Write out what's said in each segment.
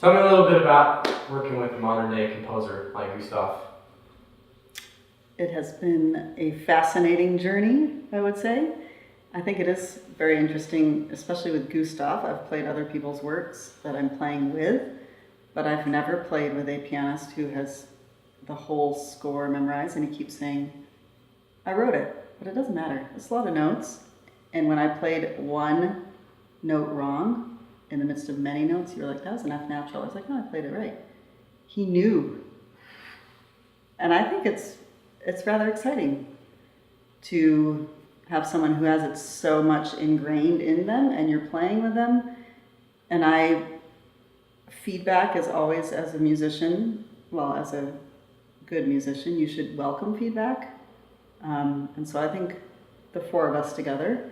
Tell me a little bit about working with a modern day composer like Gustav. It has been a fascinating journey, I would say. I think it is very interesting, especially with Gustav. I've played other people's works that I'm playing with, but I've never played with a pianist who has the whole score memorized, and he keeps saying, I wrote it, but it doesn't matter. It's a lot of notes, and when I played one note wrong in the midst of many notes, you were like, that was an F natural. I was like, no, I played it right. He knew. And I think it's rather exciting to have someone who has it so much ingrained in them and you're playing with them. And feedback is always, as a musician, well, as a good musician, you should welcome feedback. And so I think the four of us together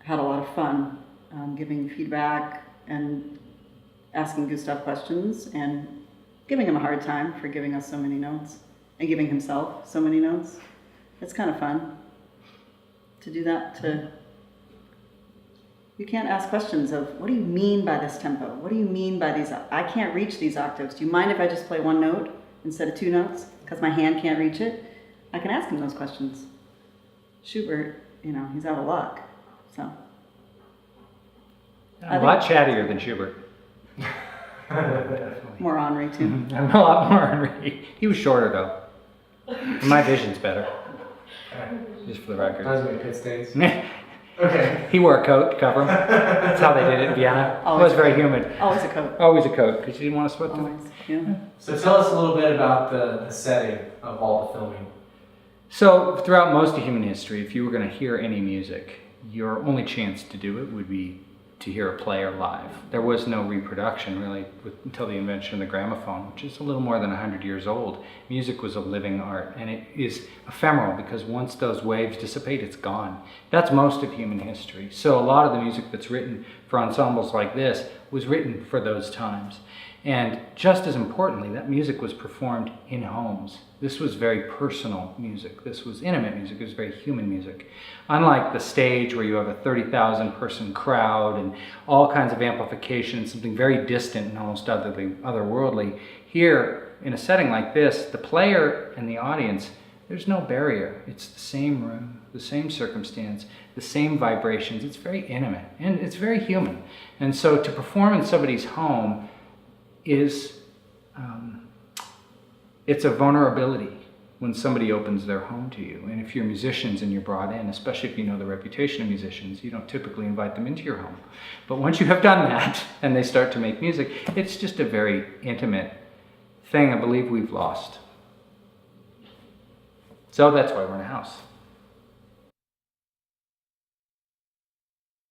had a lot of fun giving feedback and asking Gustav questions and giving him a hard time for giving us so many notes and giving himself so many notes. It's kind of fun to do that. You can't ask questions of, what do you mean by this tempo? What do you mean by these? I can't reach these octaves. Do you mind if I just play one note instead of two notes because my hand can't reach it? I can ask him those questions. Schubert, he's out of luck. So I'm a lot chattier than Schubert. More ornery too. Mm-hmm. I'm a lot more ornery. He was shorter though. My vision's better. Just for the record. That was my pit stains. Okay. He wore a coat to cover him. That's how they did it in Vienna. It was very humid. Always a coat. Always a coat, because you didn't want to sweat too much. Yeah. So tell us a little bit about the setting of all the filming. So throughout most of human history, if you were going to hear any music, your only chance to do it would be to hear a player live. There was no reproduction really until the invention of the gramophone, which is a little more than 100 years old. Music was a living art, and it is ephemeral because once those waves dissipate, it's gone. That's most of human history. So a lot of the music that's written for ensembles like this was written for those times. And just as importantly, that music was performed in homes. This was very personal music. This was intimate music. It was very human music. Unlike the stage where you have a 30,000 person crowd and all kinds of amplification, something very distant and almost otherworldly, here in a setting like this, the player and the audience, there's no barrier. It's the same room, the same circumstance, the same vibrations. It's very intimate and it's very human. And so to perform in somebody's home is it's a vulnerability when somebody opens their home to you. And if you're musicians and you're brought in, especially if you know the reputation of musicians, you don't typically invite them into your home. But once you have done that and they start to make music, it's just a very intimate thing I believe we've lost. So that's why we're